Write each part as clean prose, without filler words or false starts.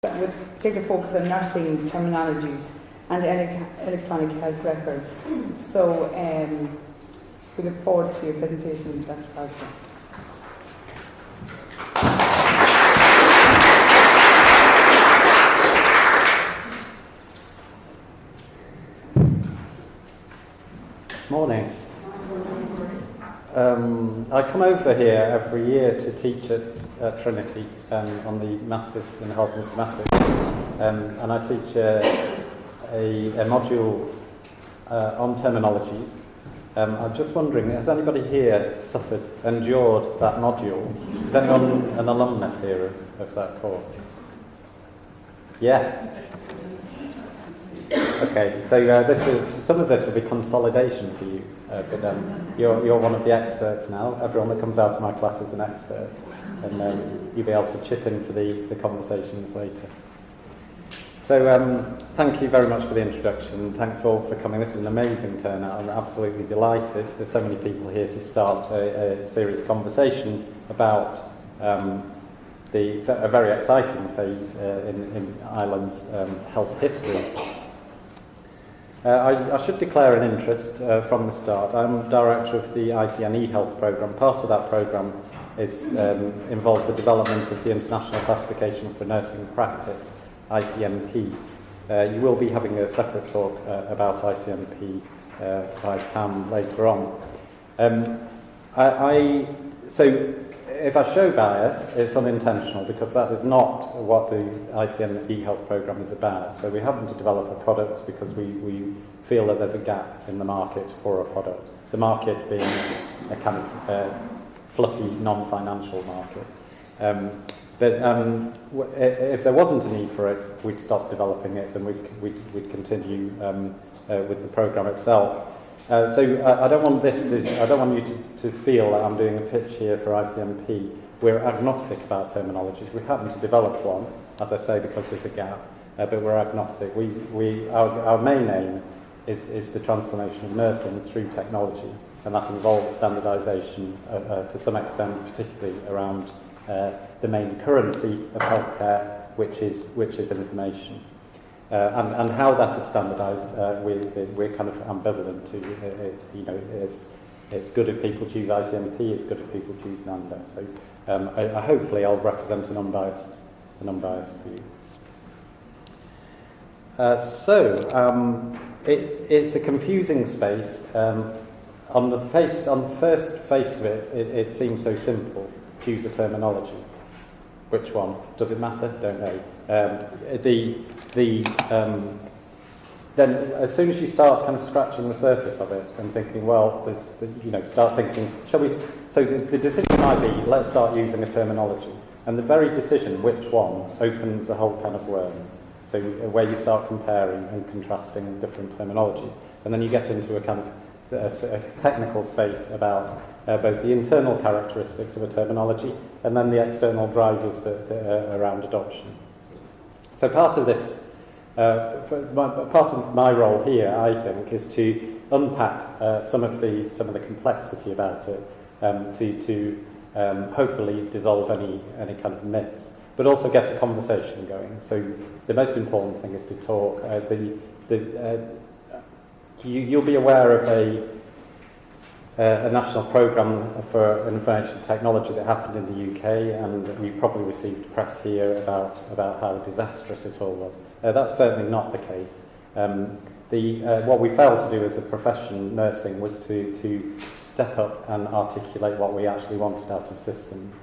with particular focus on nursing terminologies and electronic health records. So we look forward to your presentation, Dr. Parker. Morning. I come over here every year to teach at Trinity on the Masters in Health Informatics, and I teach a module on terminologies. I'm just wondering, has anybody here endured that module? Is anyone an alumnus here of that course? Yes. Okay, so some of this will be consolidation for you, but you're one of the experts now. Everyone that comes out of my class is an expert, and you'll be able to chip into the conversations later. So thank you very much for the introduction. Thanks all for coming. This is an amazing turnout. I'm absolutely delighted. There's so many people here to start a serious conversation about a very exciting phase in Ireland's health history. I should declare an interest from the start. I'm director of the ICNE Health Programme. Part of that programme involves the development of the International Classification for Nursing Practice, ICNP. You will be having a separate talk about ICNP by Pam later on. So if I show bias, it's unintentional because that is not what the ICNE Health Programme is about. So we happen to develop a product because we feel that there's a gap in the market for a product. The market being a kind of fluffy, non-financial market. But if there wasn't a need for it, we'd stop developing it and we'd continue with the programme itself. So I don't want you to feel that I'm doing a pitch here for ICNP. We're agnostic about terminologies. We happen to develop one, as I say, because there's a gap, but we're agnostic. Our main aim is the transformation of nursing through technology, and that involves standardisation to some extent, particularly around the main currency of healthcare, which is information. And how that is standardised, we're kind of ambivalent to. It's good if people choose ICNP, it's good if people choose NANDA. So hopefully I'll represent an unbiased view. It's a confusing space. On the first face of it, it seems so simple. Choose a terminology. Which one? Does it matter? Don't know. Then as soon as you start kind of scratching the surface of it and thinking, well, start thinking, shall we? So the decision might be, let's start using a terminology. And the very decision, which one, opens a whole can of worms. So where you start comparing and contrasting different terminologies. And then you get into a kind of a technical space about both the internal characteristics of a terminology and then the external drivers that are around adoption. So part of this, part of my role here, I think, is to unpack some of the complexity about it, to hopefully dissolve any kind of myths, but also get a conversation going. So the most important thing is to talk. You'll be aware of a national programme for information technology that happened in the UK, and we probably received press here about how disastrous it all was. That's certainly not the case. What we failed to do as a profession, nursing, was to step up and articulate what we actually wanted out of systems.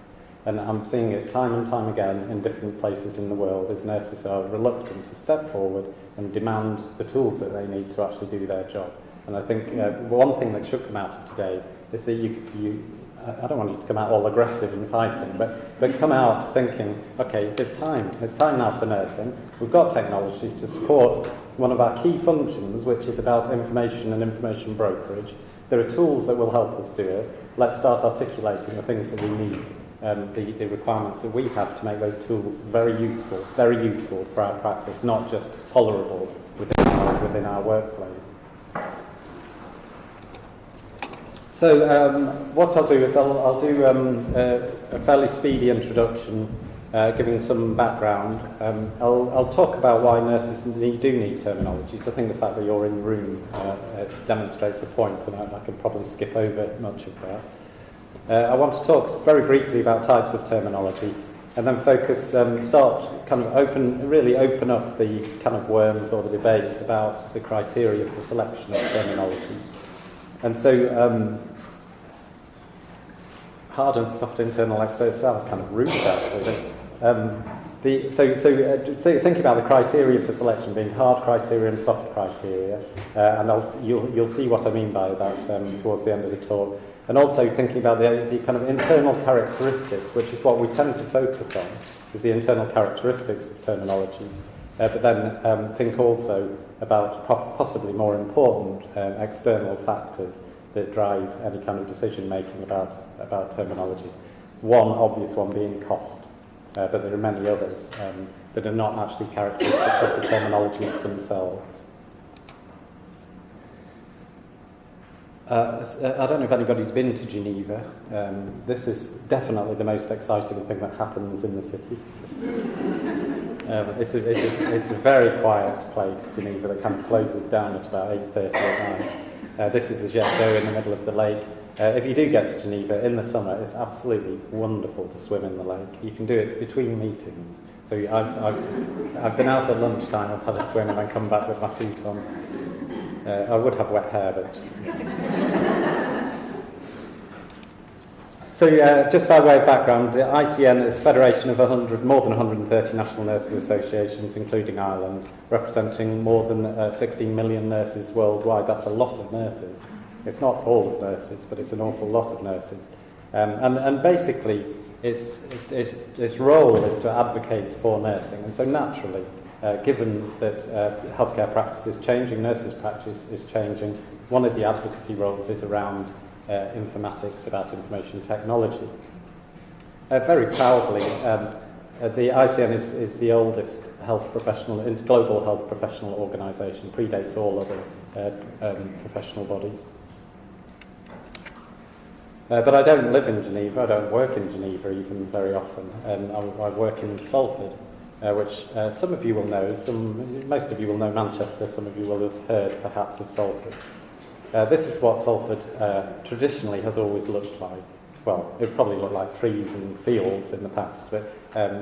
And I'm seeing it time and time again in different places in the world as nurses are reluctant to step forward and demand the tools that they need to actually do their job. And I think one thing that should come out of today is that I don't want you to come out all aggressive and fighting, but come out thinking, okay, it's time now for nursing. We've got technology to support one of our key functions, which is about information and information brokerage. There are tools that will help us do it. Let's start articulating the things that we need, the requirements that we have to make those tools very useful for our practice, not just tolerable within our workflows. So what I'll do is I'll do a fairly speedy introduction giving some background. I'll talk about why nurses do need terminology. So I think the fact that you're in the room demonstrates a point, and I can probably skip over much of that. I want to talk very briefly about types of terminology, and then focus, start kind of really open up the kind of worms or the debate about the criteria for selection of terminology. And so, hard and soft internal life, so it sounds kind of rude actually. Think about the criteria for selection being hard criteria and soft criteria, and you'll see what I mean by that towards the end of the talk. And also thinking about the kind of internal characteristics, which is what we tend to focus on, is the internal characteristics of terminologies. But then think also about possibly more important external factors that drive any kind of decision making about terminologies. One obvious one being cost. But there are many others that are not actually characteristics of the terminologies themselves. I don't know if anybody's been to Geneva. This is definitely the most exciting thing that happens in the city. It's a very quiet place, Geneva, that kind of closes down at about 8:30 at night. This is the jet d'eau in the middle of the lake. If you do get to Geneva in the summer, it's absolutely wonderful to swim in the lake. You can do it between meetings. So I've been out at lunchtime, I've had a swim, and then come back with my suit on. I would have wet hair, but... So just by way of background, the ICN is a federation of more than 130 national nurses associations, including Ireland, representing more than 16 million nurses worldwide. That's a lot of nurses. It's not all of nurses, but it's an awful lot of nurses. And basically, its role is to advocate for nursing. And so naturally, given that healthcare practice is changing, nurses' practice is changing, one of the advocacy roles is around informatics, about information technology. Very proudly, the ICN is the oldest global health professional organisation, predates all other professional bodies. But I don't live in Geneva, I don't work in Geneva even very often. I work in Salford, which some of you will know, most of you will know Manchester, some of you will have heard perhaps of Salford. This is what Salford traditionally has always looked like. Well, it probably looked like trees and fields in the past, but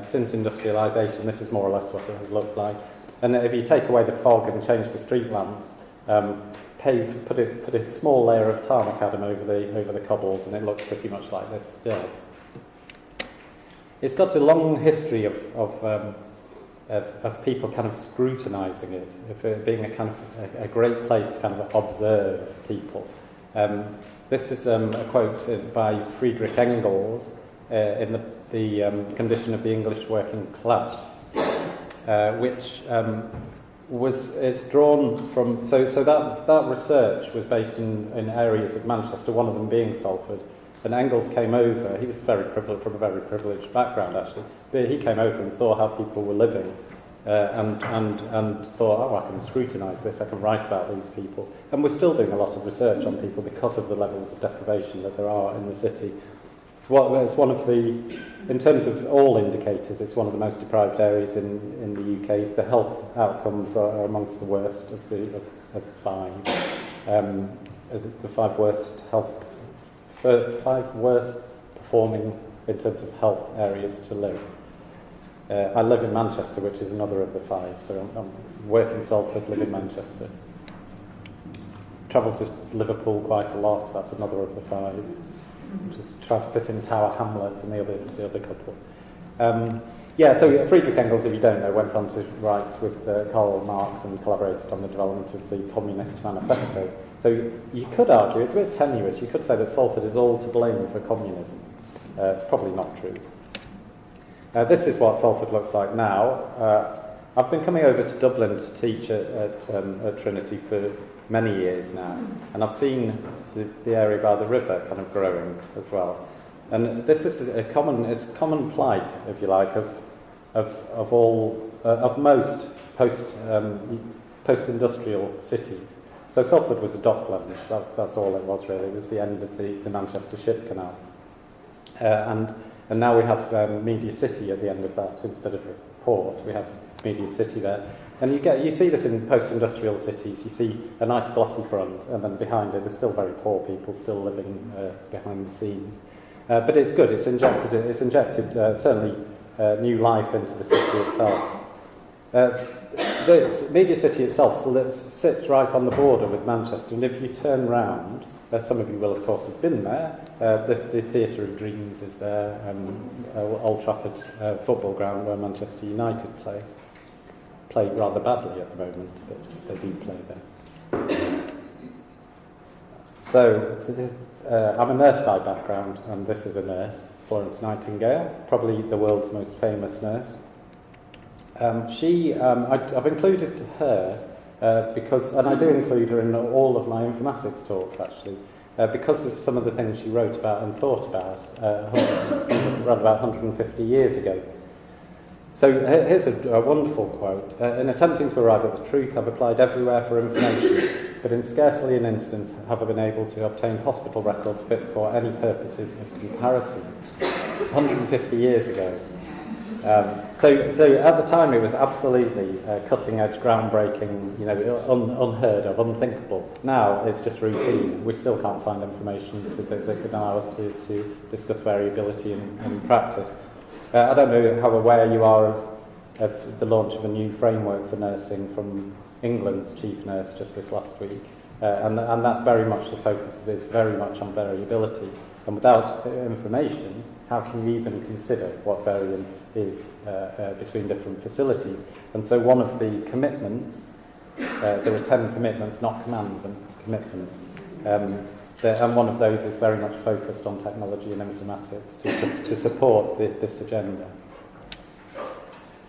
since industrialisation, this is more or less what it has looked like. And if you take away the fog and change the street lamps, put a small layer of tarmac over the cobbles, and it looks pretty much like this still. It's got a long history of people kind of scrutinising it, of it being a great place to kind of observe people. This is a quote by Friedrich Engels in the Condition of the English Working Class, which it's drawn from. So that research was based in areas of Manchester, one of them being Salford. And Engels came over. He was very privileged, from a very privileged background actually. But he came over and saw how people were living, and thought, oh, I can scrutinise this. I can write about these people. And we're still doing a lot of research on people because of the levels of deprivation that there are in the city. It's one of the, in terms of all indicators, it's one of the most deprived areas in the UK. The health outcomes are amongst the worst of five. The five worst performing in terms of health areas to live. I live in Manchester, which is another of the five, so I'm working in Salford, live in Manchester. Travel to Liverpool quite a lot, that's another of the five. Just try to fit in Tower Hamlets and the other couple. So Friedrich Engels, if you don't know, went on to write with Karl Marx and collaborated on the development of the Communist Manifesto. So you could argue, it's a bit tenuous, you could say that Salford is all to blame for communism. It's probably not true. This is what Salford looks like now. I've been coming over to Dublin to teach at Trinity for many years now, and I've seen the area by the river kind of growing as well. And this is a common plight, if you like, of most post-industrial cities. So Salford was a dockland. That's all it was really. It was the end of the Manchester Ship Canal, and And now we have Media City at the end of that instead of a port. We have Media City there. And you see this in post-industrial cities. You see a nice glossy front, and then behind it there's still very poor people still living behind the scenes. But it's good. It's injected certainly new life into the city itself. The Media City itself sits right on the border with Manchester, and if you turn round, some of you will of course have been there, the Theatre of Dreams is there, Old Trafford football ground where Manchester United play rather badly at the moment, but they do play there. So I'm a nurse by background, and this is a nurse, Florence Nightingale, probably the world's most famous nurse. I've included her because, and I do include her in all of my informatics talks actually, because of some of the things she wrote about and thought about around about 150 years ago. So here's a wonderful quote. In attempting to arrive at the truth, I've applied everywhere for information, but in scarcely an instance have I been able to obtain hospital records fit for any purposes of comparison. 150 years ago. So at the time it was absolutely cutting edge, groundbreaking, unheard of, unthinkable. Now it's just routine. We still can't find information that could allow us to discuss variability in practice. I don't know how aware you are of the launch of a new framework for nursing from England's chief nurse just this last week. And that very much, the focus is very much on variability. And without information, how can you even consider what variance is between different facilities? And so one of the commitments, there were 10 commitments, not commandments, commitments. And one of those is very much focused on technology and informatics to support this agenda.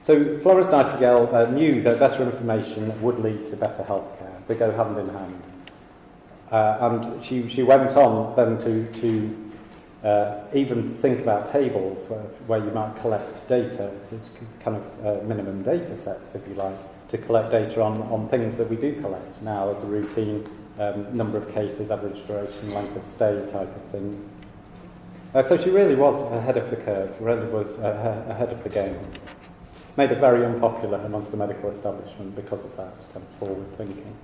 So Florence Nightingale knew that better information would lead to better healthcare. They go hand in hand. And she went on then to even think about tables where you might collect data, kind of minimum data sets, if you like, to collect data on things that we do collect now as a routine, number of cases, average duration, length of stay type of things. So she really was ahead of the curve, really was ahead of the game. Made her very unpopular amongst the medical establishment because of that kind of forward thinking.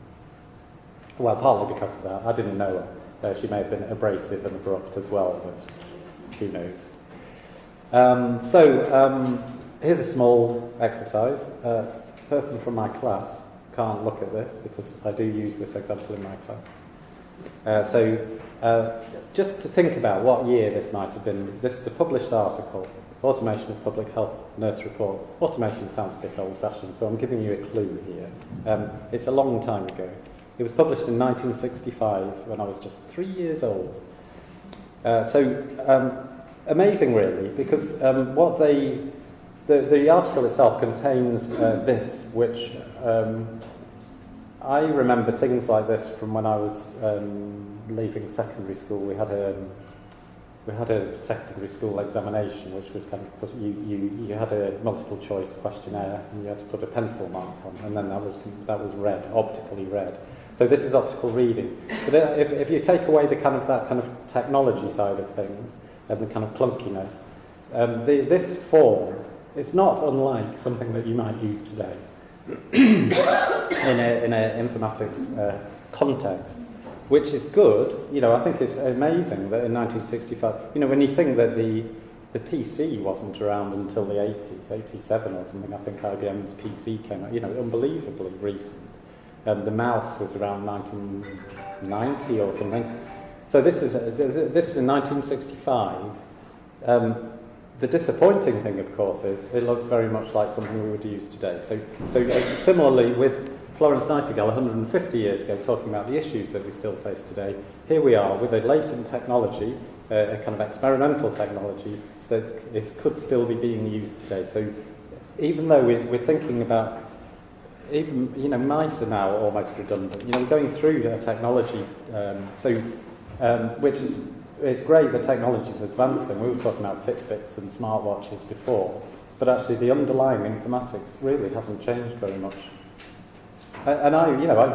Well, partly because of that. I didn't know her. She may have been abrasive and abrupt as well, but who knows. Here's a small exercise. A person from my class can't look at this because I do use this example in my class. Just to think about what year this might have been. This is a published article, Automation of Public Health Nurse Reports. Automation sounds a bit old-fashioned, so I'm giving you a clue here. It's a long time ago. It was published in 1965 when I was just 3 years old. Amazing really, because the article itself contains this, which I remember things like this from when I was leaving secondary school. We had a secondary school examination, which was kind of you had a multiple choice questionnaire, and you had to put a pencil mark on, and then that was read, optically read. So this is optical reading. But if you take away that kind of technology side of things and the kind of clunkiness, this form is not unlike something that you might use today in an informatics context, which is good. I think it's amazing that in 1965, when you think that the PC wasn't around until the 80s, 87 or something, I think IBM's PC came out, unbelievably recent. The mouse was around 1990 or something. So this is in 1965. The disappointing thing, of course, is it looks very much like something we would use today. So similarly with Florence Nightingale 150 years ago talking about the issues that we still face today, here we are with a latent technology, a kind of experimental technology that could still be being used today. So even though we're thinking about, even mice are now almost redundant. We're going through the technology, which is it's great that technology is advancing. We were talking about Fitbits and smartwatches before, but actually the underlying informatics really hasn't changed very much. And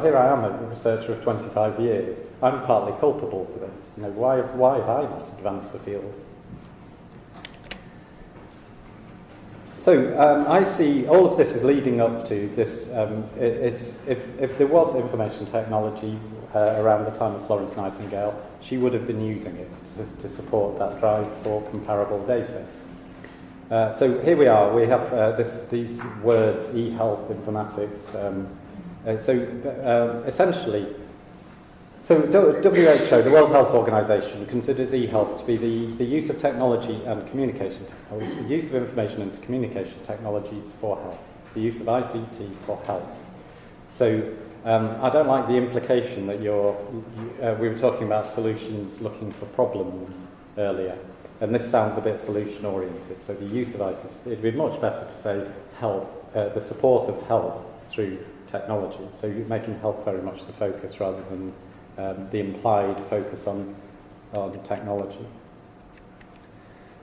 here I am, a researcher of 25 years. I'm partly culpable for this. Why have I not advanced the field? So I see all of this is leading up to this. If there was information technology around the time of Florence Nightingale, she would have been using it to support that drive for comparable data. So here we are. We have these words: e-health, informatics. Essentially, so WHO, the World Health Organization, considers e-health to be the use of technology and communication technology, the use of information and communication technologies for health, the use of ICT for health. So I don't like the implication that we were talking about solutions looking for problems earlier, and this sounds a bit solution-oriented. So the use of ICT, it'd be much better to say health, the support of health through technology. So you're making health very much the focus rather than the implied focus on technology.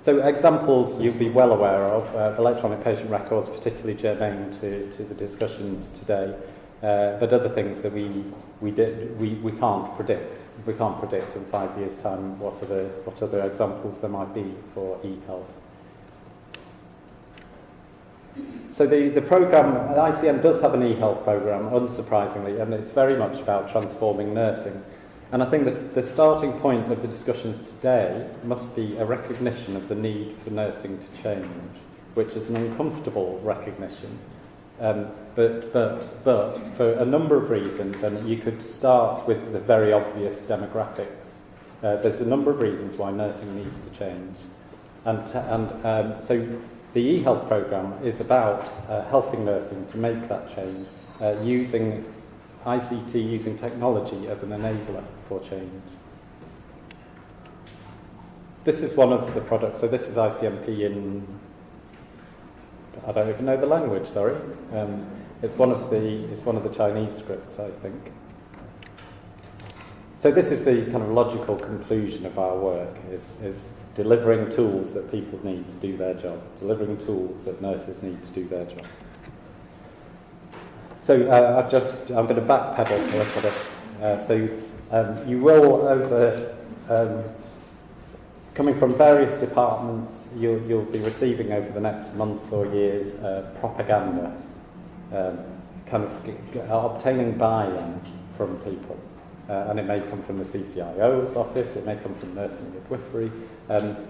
So examples you'll be well aware of, electronic patient records, particularly germane to the discussions today, but other things that we can't predict. We can't predict in 5 years' time what other examples there might be for e-health. So the programme, ICN does have an e-health programme, unsurprisingly, and it's very much about transforming nursing. And I think the starting point of the discussions today must be a recognition of the need for nursing to change, which is an uncomfortable recognition. But for a number of reasons, and you could start with the very obvious demographics, there's a number of reasons why nursing needs to change. So the e-health programme is about helping nursing to make that change, using ICT, using technology as an enabler for change. This is one of the products. So this is ICMP in, I don't even know the language. Sorry, it's one of the Chinese scripts, I think. So this is the kind of logical conclusion of our work: is delivering tools that people need to do their job, delivering tools that nurses need to do their job. So I'm going to backpedal a little bit. You will, coming from various departments, you'll be receiving over the next months or years propaganda, kind of obtaining buy-in from people. And it may come from the CCIO's office, it may come from nursing midwifery.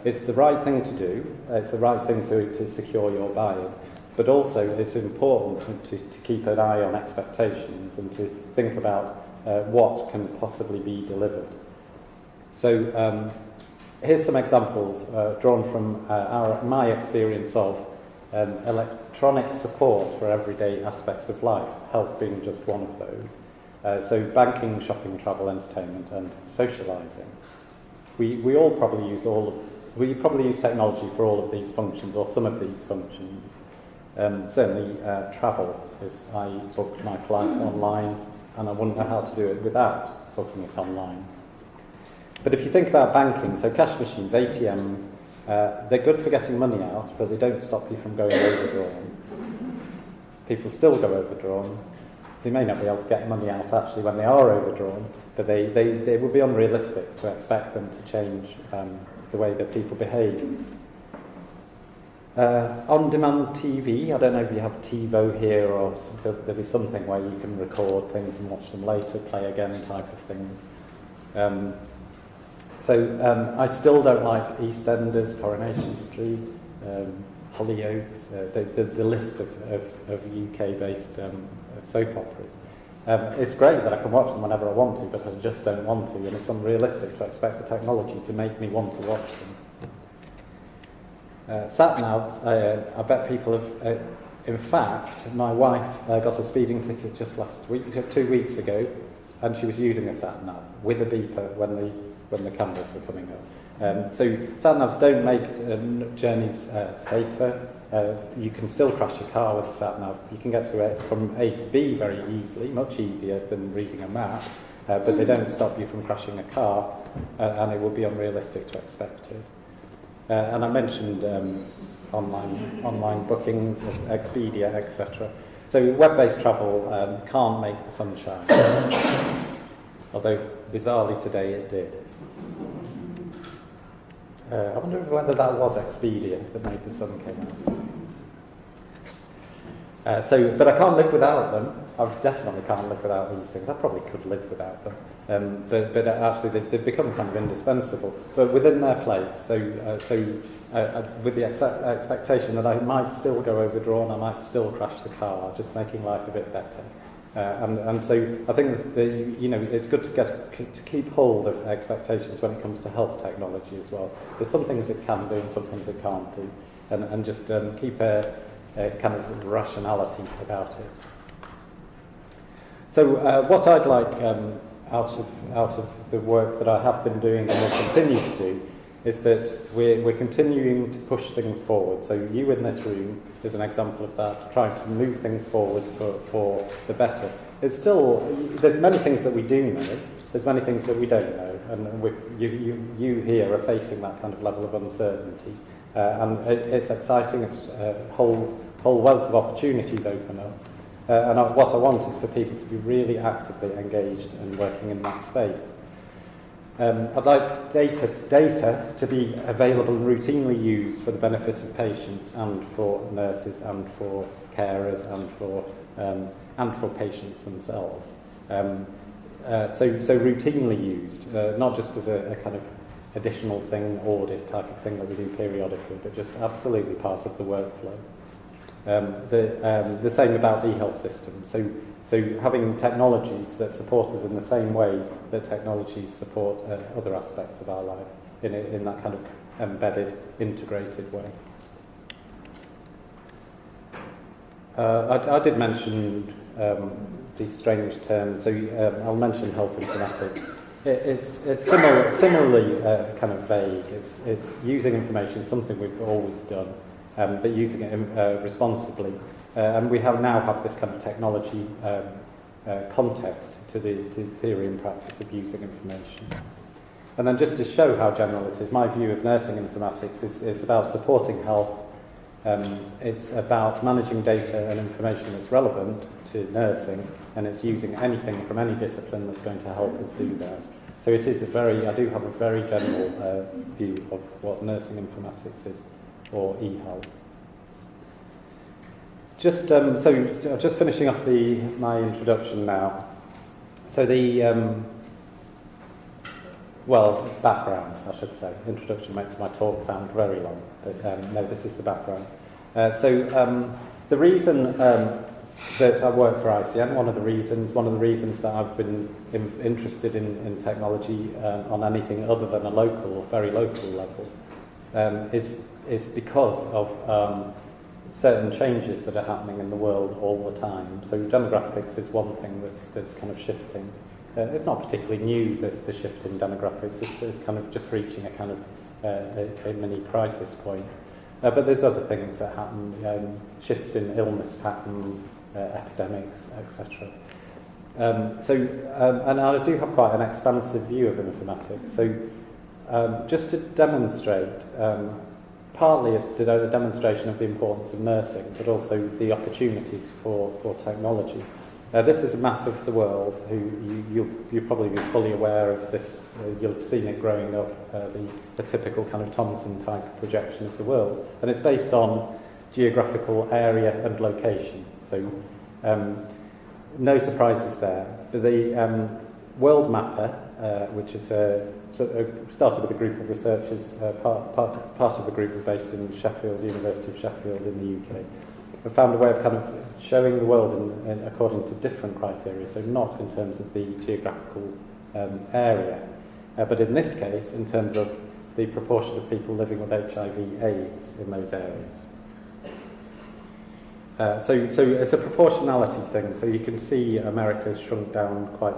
It's the right thing to do, it's the right thing to secure your buy-in, but also it's important to keep an eye on expectations and to think about what can possibly be delivered. So here's some examples drawn from my experience of electronic support for everyday aspects of life, health being just one of those. So banking, shopping, travel, entertainment, and socialising. We all probably use technology for all of these functions, or some of these functions. Certainly travel, is I booked my flight online, and I wouldn't know how to do it without booking it online. But if you think about banking, so cash machines, ATMs, they're good for getting money out, but they don't stop you from going overdrawn. People still go overdrawn. They may not be able to get money out actually when they are overdrawn, but they would be unrealistic to expect them to change the way that people behave. On-demand TV, I don't know if you have TiVo here, or there'll be something where you can record things and watch them later, play again type of things. I still don't like EastEnders, Coronation Street, Hollyoaks, the list of UK-based soap operas. It's great that I can watch them whenever I want to, but I just don't want to, and it's unrealistic to expect the technology to make me want to watch them. Sat-navs, I bet people have... in fact, my wife got a speeding ticket just 2 weeks ago, and she was using a sat-nav with a beeper when the cameras were coming up. So sat-navs don't make journeys safer. You can still crash your car with a sat-nav. You can get to it from A to B very easily, much easier than reading a map, but they don't stop you from crashing a car, and it would be unrealistic to expect it. And I mentioned online bookings, Expedia, etc. So web-based travel can't make the sun shine, although bizarrely today it did. I wonder whether that was Expedia that made the sun come out. But I can't live without them. I definitely can't live without these things. I probably could live without them. But actually they've become kind of indispensable. But within their place, with the expectation that I might still go overdrawn, I might still crash the car, just making life a bit better. And so I think it's good to keep hold of expectations when it comes to health technology as well. There's some things it can do and some things it can't do, and just keep a kind of rationality about it. So what I'd like out of the work that I have been doing and will continue to do is that we're continuing to push things forward. So you in this room is an example of that, trying to move things forward for the better. There's many things that we do know, there's many things that we don't know, and you here are facing that kind of level of uncertainty. And it's exciting, it's a whole wealth of opportunities open up. What I want is for people to be really actively engaged and working in that space. I'd like data to be available and routinely used for the benefit of patients and for nurses and for carers and for patients themselves. So routinely used, not just as a kind of additional thing, audit type of thing that we do periodically, but just absolutely part of the workflow. The same about e-health systems. So having technologies that support us in the same way that technologies support other aspects of our life in that kind of embedded, integrated way. I did mention these strange terms, so I'll mention health informatics. It's similarly kind of vague. It's using information, something we've always done, but using it responsibly. And we now have this kind of technology context to the theory and practice of using information. And then just to show how general it is, my view of nursing informatics is about supporting health. It's about managing data and information that's relevant to nursing, and it's using anything from any discipline that's going to help us do that. So it is I do have a very general view of what nursing informatics is, or e-health. Just finishing off my introduction now. So background, I should say. Introduction makes my talk sound very long, but no, this is the background. The reason that I work for ICN, one of the reasons that I've been interested in technology on anything other than a very local level, is because of certain changes that are happening in the world all the time. So demographics is one thing that's kind of shifting. It's not particularly new, the shift in demographics. It's kind of just reaching a kind of a mini crisis point. But there's other things that happen, shifts in illness patterns, epidemics, etc. And I do have quite an expansive view of informatics. So just to demonstrate, partly it's a demonstration of the importance of nursing, but also the opportunities for technology. This is a map of the world. You'll probably be fully aware of this. You'll have seen it growing up, the typical kind of Thomson type projection of the world. And it's based on geographical area and location. So no surprises there. But the World Mapper, which is started with a group of researchers, part of the group is based in Sheffield, University of Sheffield in the UK. Have found a way of kind of showing the world in according to different criteria, so not in terms of the geographical area, but in this case in terms of the proportion of people living with HIV/AIDS in those areas. So it's a proportionality thing, so you can see America's shrunk down quite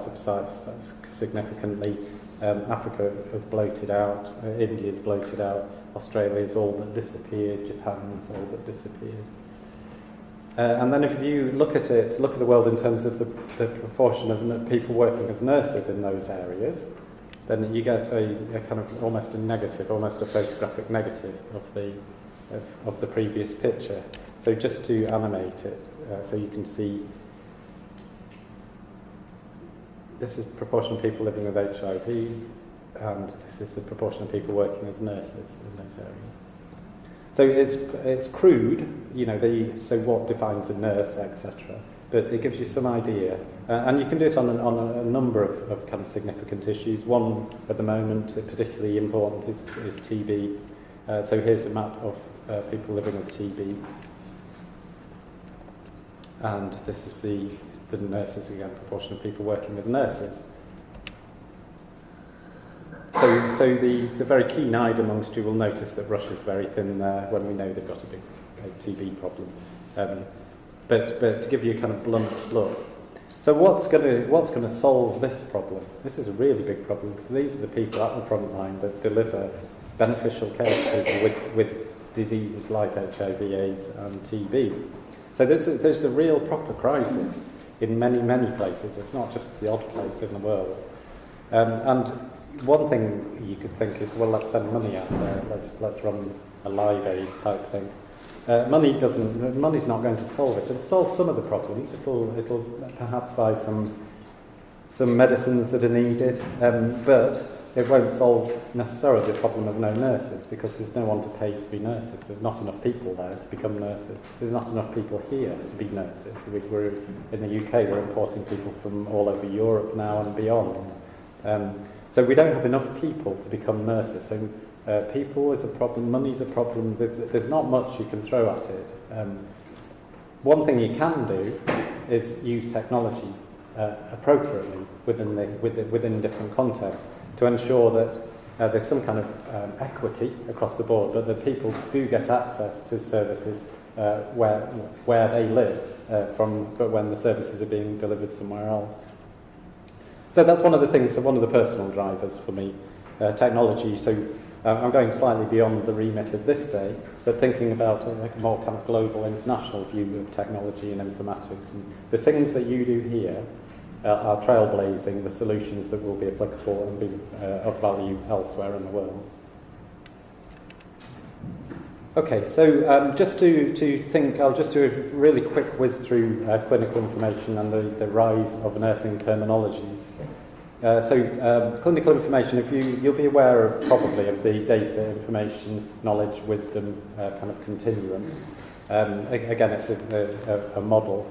significantly, Africa has bloated out, India's bloated out, Australia's all but disappeared, Japan's all but disappeared. And then if you look at the world in terms of the proportion of people working as nurses in those areas, then you get a kind of almost a negative, almost a photographic negative of the previous picture. So just to animate it, so you can see, this is the proportion of people living with HIV, and this is the proportion of people working as nurses in those areas. So it's crude, you know, so what defines a nurse, etc. But it gives you some idea. And you can do it on a number of kind of significant issues. One at the moment, particularly important, is TB. So here's a map of people living with TB. And this is the nurses, again, proportion of people working as nurses. So the very keen-eyed amongst you will notice that Russia's very thin there when we know they've got a big TB problem. But to give you a kind of blunt look. So what's going to solve this problem? This is a really big problem because these are the people at the front line that deliver beneficial care to people with diseases like HIV, AIDS and TB. So there's a real proper crisis in many places. It's not just the odd place in the world. And one thing you could think is, well, let's send money out there. Let's run a Live Aid type thing. Money's not going to solve it. It'll solve some of the problems. It'll perhaps buy some medicines that are needed, but it won't solve necessarily the problem of no nurses because there's no one to pay to be nurses. There's not enough people there to become nurses. There's not enough people here to be nurses. We're in the UK. We're importing people from all over Europe now and beyond. So we don't have enough people to become nurses. So people is a problem, money's a problem, there's not much you can throw at it. One thing you can do is use technology appropriately within different contexts to ensure that there's some kind of equity across the board, but that people do get access to services where they live but when the services are being delivered somewhere else. So that's one of the things, one of the personal drivers for me, technology. So I'm going slightly beyond the remit of this day, but thinking about a more kind of global, international view of technology and informatics. And the things that you do here are trailblazing the solutions that will be applicable and be of value elsewhere in the world. Okay, so just to think, I'll just do a really quick whiz through clinical information and the rise of nursing terminologies. Clinical information, you'll be aware probably of the data, information, knowledge, wisdom kind of continuum. Again, it's a model.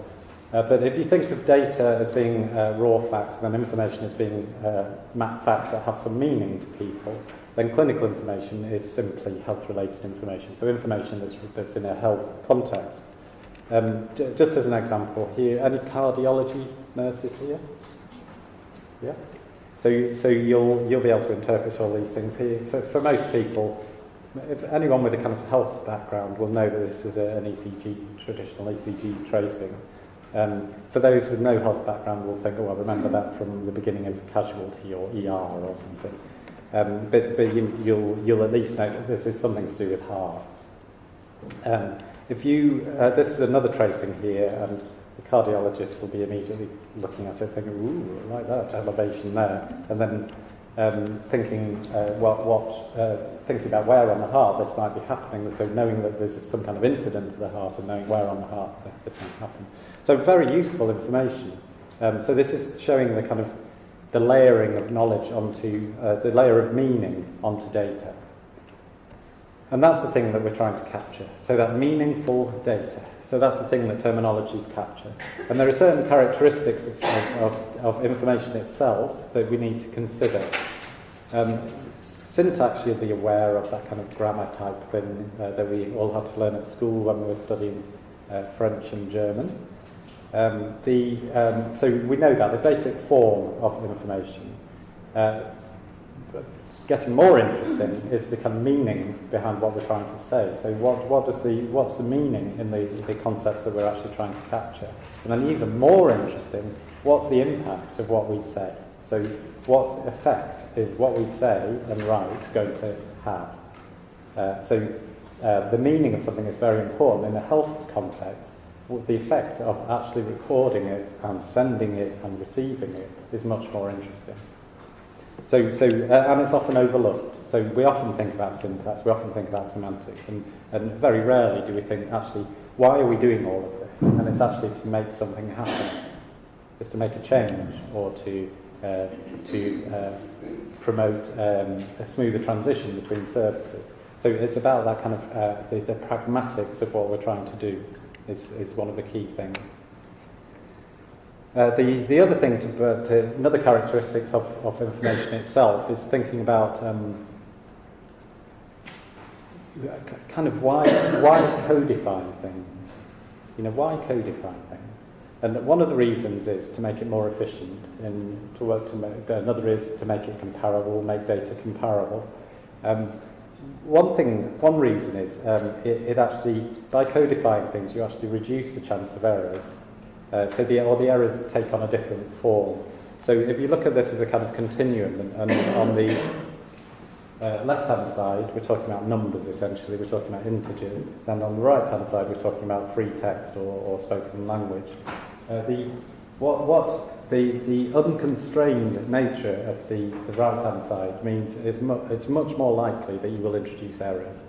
But if you think of data as being raw facts, then information as being facts that have some meaning to people, then clinical information is simply health-related information. So information that's in a health context. Just as an example here, any cardiology nurses here? Yeah? So you'll be able to interpret all these things here. For most people, if anyone with a kind of health background will know that this is an ECG, traditional ECG tracing. For those with no health background will think, I remember that from the beginning of casualty or ER or something. But you'll at least know that this is something to do with hearts. This is another tracing here, and the cardiologists will be immediately looking at it thinking, ooh, I like that elevation there, and then thinking thinking about where on the heart this might be happening, so knowing that there's some kind of incident to the heart and knowing where on the heart this might happen. So very useful information. So this is showing the kind of the layering of knowledge onto, the layer of meaning onto data. And that's the thing that we're trying to capture. So that meaningful data. So that's the thing that terminologies capture. And there are certain characteristics of information itself that we need to consider. Syntax, you'll be aware of that kind of grammar type thing that we all had to learn at school when we were studying French and German. So we know that the basic form of information. Getting more interesting is the kind of meaning behind what we're trying to say. So what's the meaning in the concepts that we're actually trying to capture? And then even more interesting, what's the impact of what we say? So what effect is what we say and write going to have? The meaning of something is very important in a health context. The effect of actually recording it and sending it and receiving it is much more interesting. And it's often overlooked. So we often think about syntax, we often think about semantics, and very rarely do we think, actually, why are we doing all of this? And it's actually to make something happen. It's to make a change or to promote a smoother transition between services. So it's about that kind of, the pragmatics of what we're trying to do is one of the key things. The other thing, another characteristics of information itself is thinking about kind of why codify things. Why codify things? And one of the reasons is to make it more efficient, and another is to make it comparable, make data comparable. One reason is it actually, by codifying things, you actually reduce the chance of errors. So the errors take on a different form. So if you look at this as a kind of continuum, and on the left-hand side, we're talking about numbers essentially, we're talking about integers, and on the right-hand side, we're talking about free text or spoken language. The unconstrained nature of the right-hand side means it's much more likely that you will introduce errors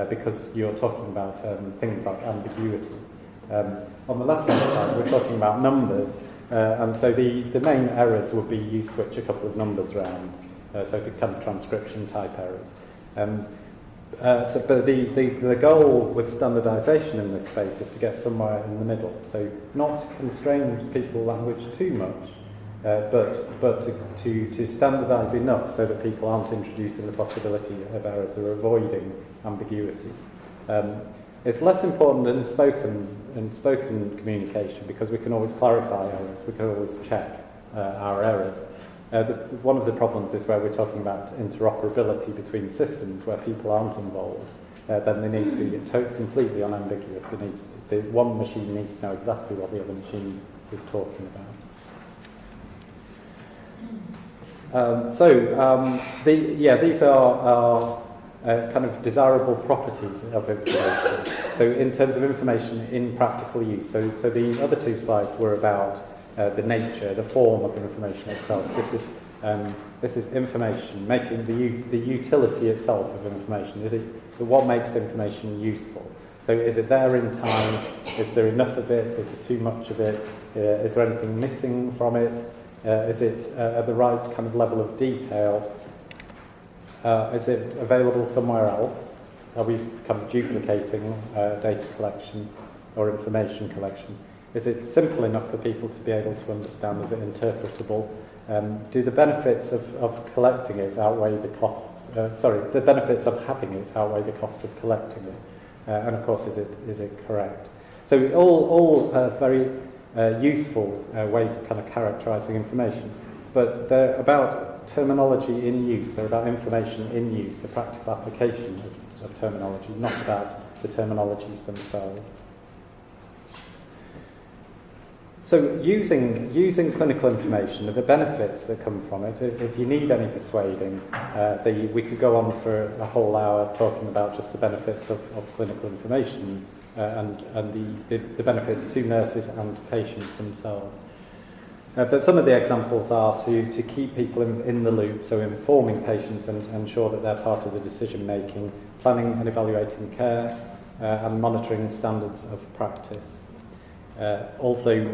because you're talking about things like ambiguity. On the left-hand side, we're talking about numbers, and so the main errors would be you switch a couple of numbers around, so the kind of transcription type errors. But the goal with standardisation in this space is to get somewhere in the middle. So not to constrain people's language too much, but to standardise enough so that people aren't introducing the possibility of errors or avoiding ambiguities. It's less important in spoken communication because we can always clarify errors, we can always check our errors. One of the problems is where we're talking about interoperability between systems where people aren't involved. Then they need to be completely unambiguous. One machine needs to know exactly what the other machine is talking about. These are kind of desirable properties of information. So in terms of information in practical use. So the other two slides were about the nature, the form of information itself. This is information, making the utility itself of information. Is it what makes information useful? So is it there in time? Is there enough of it? Is there too much of it? Is there anything missing from it? Is it at the right kind of level of detail? Is it available somewhere else? Are we kind of duplicating data collection or information collection? Is it simple enough for people to be able to understand? Is it interpretable? Do the benefits of collecting it outweigh the costs? The benefits of having it outweigh the costs of collecting it? And of course, is it correct? So all very useful ways of kind of characterising information, but they're about terminology in use. They're about information in use, the practical application of terminology, not about the terminologies themselves. So using clinical information, the benefits that come from it, if you need any persuading, we could go on for a whole hour talking about just the benefits of clinical information and the benefits to nurses and patients themselves. But some of the examples are to keep people in the loop, so informing patients and ensure that they're part of the decision making, planning and evaluating care, and monitoring standards of practice. Also,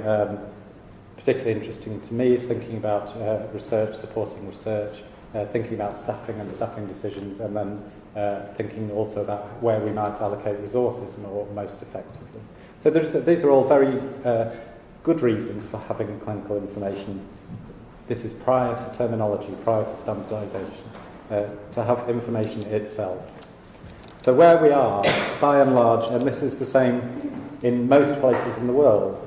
particularly interesting to me is thinking about research, supporting research, thinking about staffing and staffing decisions, and then thinking also about where we might allocate resources most effectively. So these are all very good reasons for having clinical information. This is prior to terminology, prior to standardisation, to have information itself. So where we are, by and large, and this is the same in most places in the world,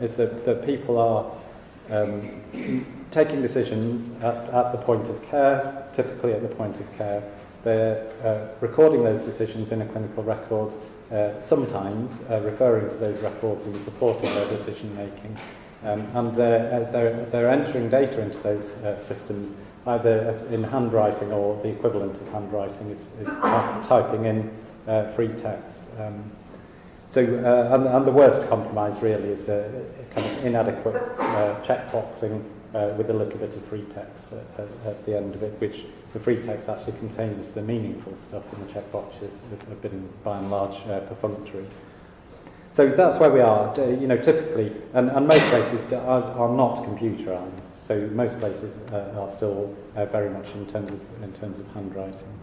is that people are taking decisions at the point of care, typically at the point of care. They're recording those decisions in a clinical record, sometimes referring to those records in support of their decision making, and they're entering data into those systems either in handwriting or the equivalent of handwriting is typing in free text. And the worst compromise really is kind of inadequate checkboxing with a little bit of free text at the end of it, which the free text actually contains the meaningful stuff, and the checkboxes have been by and large perfunctory. So that's where we are, typically, and most places are not computerized. So most places are still very much in terms of handwriting.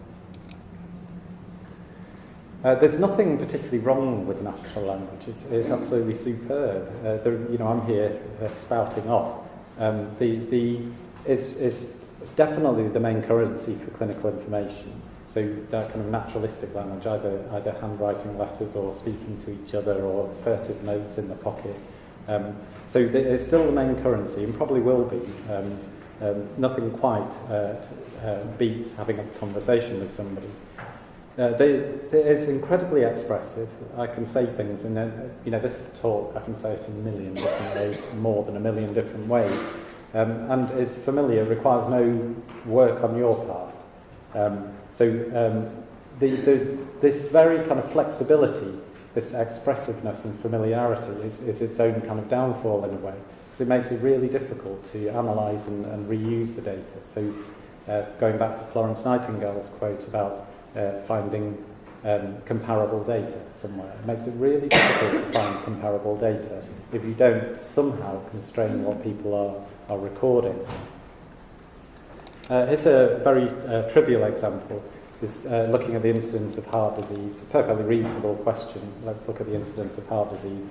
There's nothing particularly wrong with natural language. It's absolutely superb. I'm here spouting off. It's definitely the main currency for clinical information. So that kind of naturalistic language, either handwriting letters or speaking to each other or furtive notes in the pocket. So it's still the main currency and probably will be. Nothing quite beats having a conversation with somebody. It's incredibly expressive. I can say things in this talk, I can say it in a million different ways, more than a million different ways. And is familiar, requires no work on your part. This very kind of flexibility, this expressiveness and familiarity is its own kind of downfall in a way, because it makes it really difficult to analyse and reuse the data. So going back to Florence Nightingale's quote about finding comparable data somewhere, it makes it really difficult to find comparable data if you don't somehow constrain what people are recording. Here's a very trivial example. Is looking at the incidence of heart disease. A perfectly reasonable question. Let's look at the incidence of heart disease.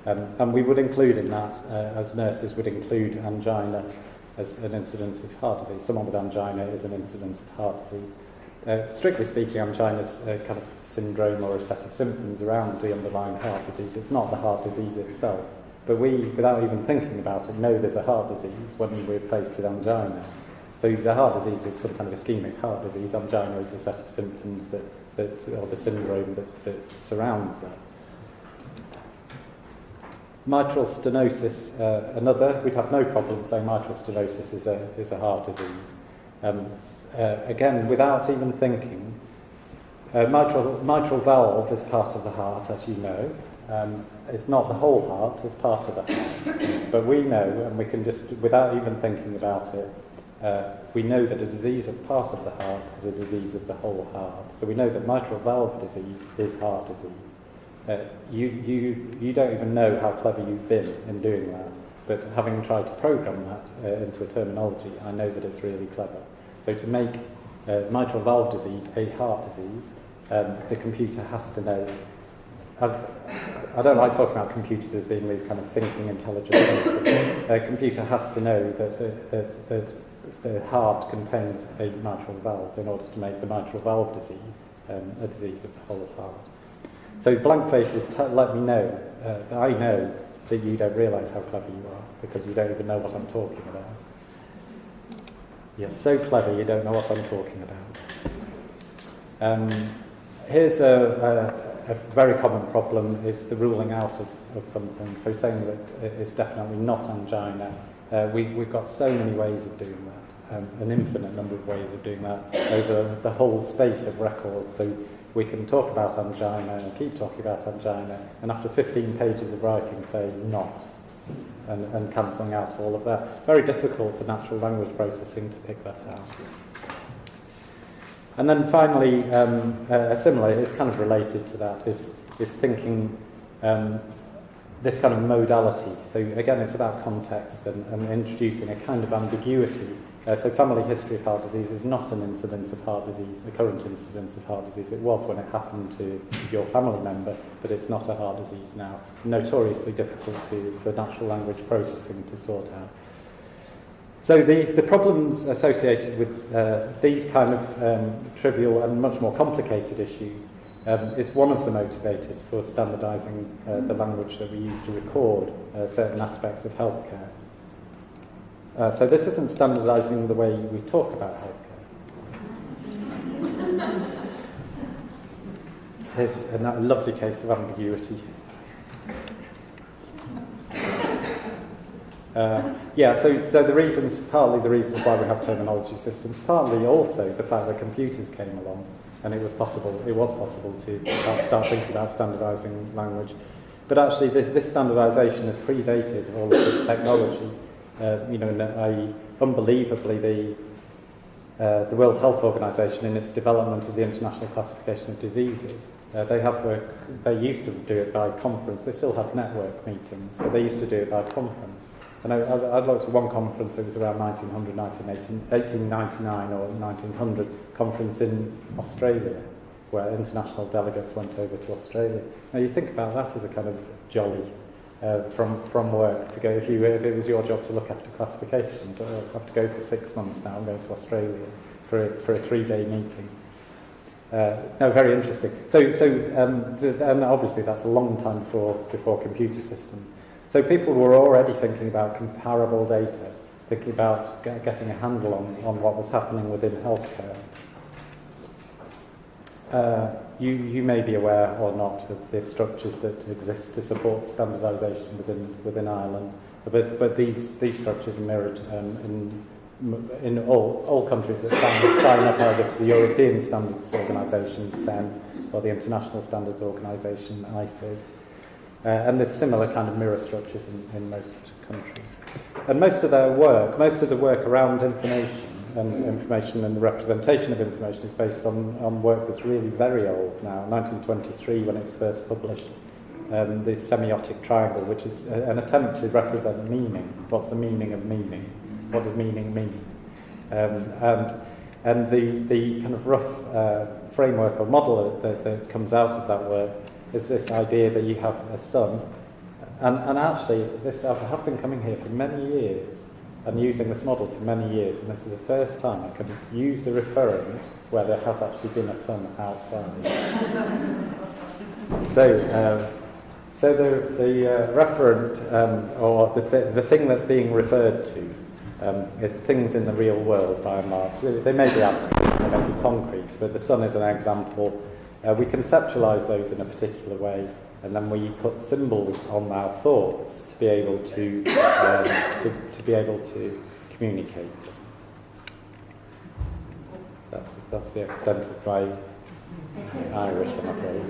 And we would include in that, as nurses would include angina as an incidence of heart disease. Someone with angina is an incidence of heart disease. Strictly speaking, angina is a kind of syndrome or a set of symptoms around the underlying heart disease. It's not the heart disease itself. But we, without even thinking about it, know there's a heart disease when we're faced with angina. So the heart disease is some kind of ischemic heart disease. Angina is a set of symptoms or the syndrome that surrounds that. Mitral stenosis, another. We'd have no problem saying mitral stenosis is a heart disease. Again, without even thinking, mitral valve is part of the heart, as you know. It's not the whole heart; it's part of the heart. But we know, and we can just, without even thinking about it. We know that a disease of part of the heart is a disease of the whole heart. So we know that mitral valve disease is heart disease. You don't even know how clever you've been in doing that, but having tried to program that into a terminology, I know that it's really clever. So to make mitral valve disease a heart disease, the computer has to know. I don't like talking about computers as being these kind of thinking, intelligent things, but a computer has to know that the heart contains a mitral valve in order to make the mitral valve disease a disease of the whole heart. So blank faces let me know that I know that you don't realise how clever you are because you don't even know what I'm talking about. You're so clever you don't know what I'm talking about. Here's a very common problem is the ruling out of something. So saying that it's definitely not angina. We've got so many ways of doing that, an infinite number of ways of doing that over the whole space of record. So we can talk about angina and keep talking about angina, and after 15 pages of writing say not, and cancelling out all of that. Very difficult for natural language processing to pick that out. And then finally, similar, it's kind of related to that, is thinking this kind of modality. So again, it's about context and introducing a kind of ambiguity. So family history of heart disease is not an incidence of heart disease, a current incidence of heart disease. It was when it happened to your family member, but it's not a heart disease now. Notoriously difficult for natural language processing to sort out. So the problems associated with these kind of trivial and much more complicated issues is one of the motivators for standardising the language that we use to record certain aspects of healthcare. So this isn't standardising the way we talk about healthcare. Here's a lovely case of ambiguity. So the reasons, partly the reasons why we have terminology systems, partly also the fact that computers came along and it was possible to start thinking about standardising language. But actually this standardisation has predated all of this technology. Unbelievably the World Health Organization in its development of the International Classification of Diseases, they used to do it by conference. They still have network meetings, but they used to do it by conference. And I looked at one conference, it was around 1899 or 1900 conference in Australia. where international delegates went over to Australia. Now you think about that as a kind of jolly from work to go, if it was your job to look after classifications, I have to go for 6 months now, I'm going to Australia for a 3-day meeting. No, very interesting. And obviously that's a long time before computer systems. So people were already thinking about comparable data, thinking about getting a handle on what was happening within healthcare. You may be aware or not of the structures that exist to support standardisation within Ireland, but these structures are mirrored in all countries that sign up either to the European Standards Organisation, SEN, or the International Standards Organisation, ISO. And there's similar kind of mirror structures in most countries. And most of the work around information and the representation of information is based on work that's really very old now, 1923 when it was first published, the semiotic triangle, which is an attempt to represent meaning. What's the meaning of meaning? What does meaning mean? And the kind of rough framework or model that comes out of that work is this idea that you have a sun, and actually I've been coming here for many years and using this model for many years, and this is the first time I can use the referent where there has actually been a sun outside. So the referent, or the thing that's being referred to, is things in the real world by and large. They may be abstract, they may be concrete, but the sun is an example. We conceptualise those in a particular way, and then we put symbols on our thoughts to be able to communicate. That's the extent of my Irish, I'm afraid.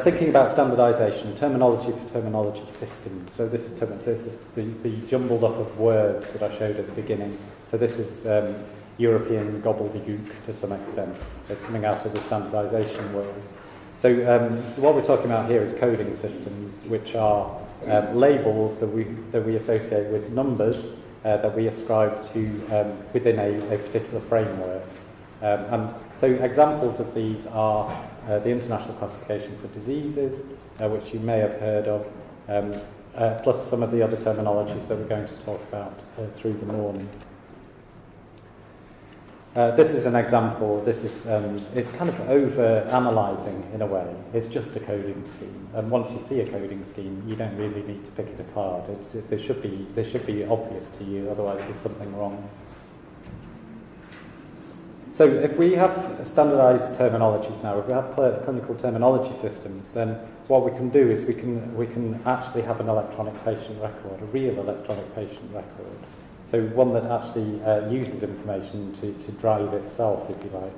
Thinking about standardisation, terminology for terminology systems. So this is the jumbled up of words that I showed at the beginning. So this is European gobbledygook to some extent. It's coming out of the standardisation world. So what we're talking about here is coding systems, which are labels that we associate with numbers that we ascribe to within a particular framework. And so examples of these are the International Classification for Diseases, which you may have heard of, plus some of the other terminologies that we're going to talk about through the morning. This is an example. This is it's kind of over-analysing in a way. It's just a coding scheme, and once you see a coding scheme, you don't really need to pick it apart. They should be obvious to you. Otherwise, there's something wrong. So, if we have standardised terminologies now, if we have clinical terminology systems, then what we can do is we can actually have an electronic patient record, a real electronic patient record. So one that actually uses information to drive itself, if you like.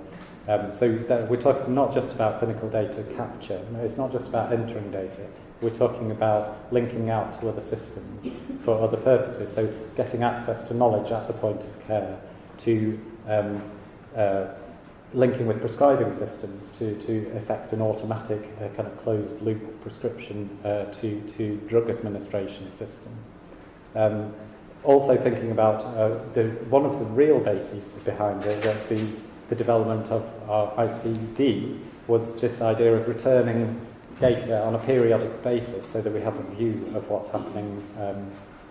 So we're talking not just about clinical data capture. No, it's not just about entering data. We're talking about linking out to other systems for other purposes. So getting access to knowledge at the point of care, to linking with prescribing systems to effect an automatic kind of closed loop prescription to drug administration system. Also thinking about one of the real bases behind it, the development of our ICD, was this idea of returning data on a periodic basis so that we have a view of what's happening.